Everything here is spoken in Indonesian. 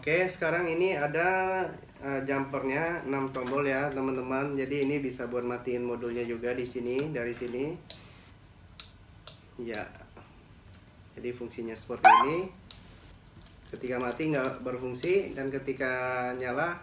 Oke, sekarang ini ada jumpernya 6 tombol ya teman-teman. Jadi ini bisa buat matiin modulnya juga di sini, dari sini. Ya. Jadi fungsinya seperti ini. Ketika mati nggak berfungsi, dan ketika nyala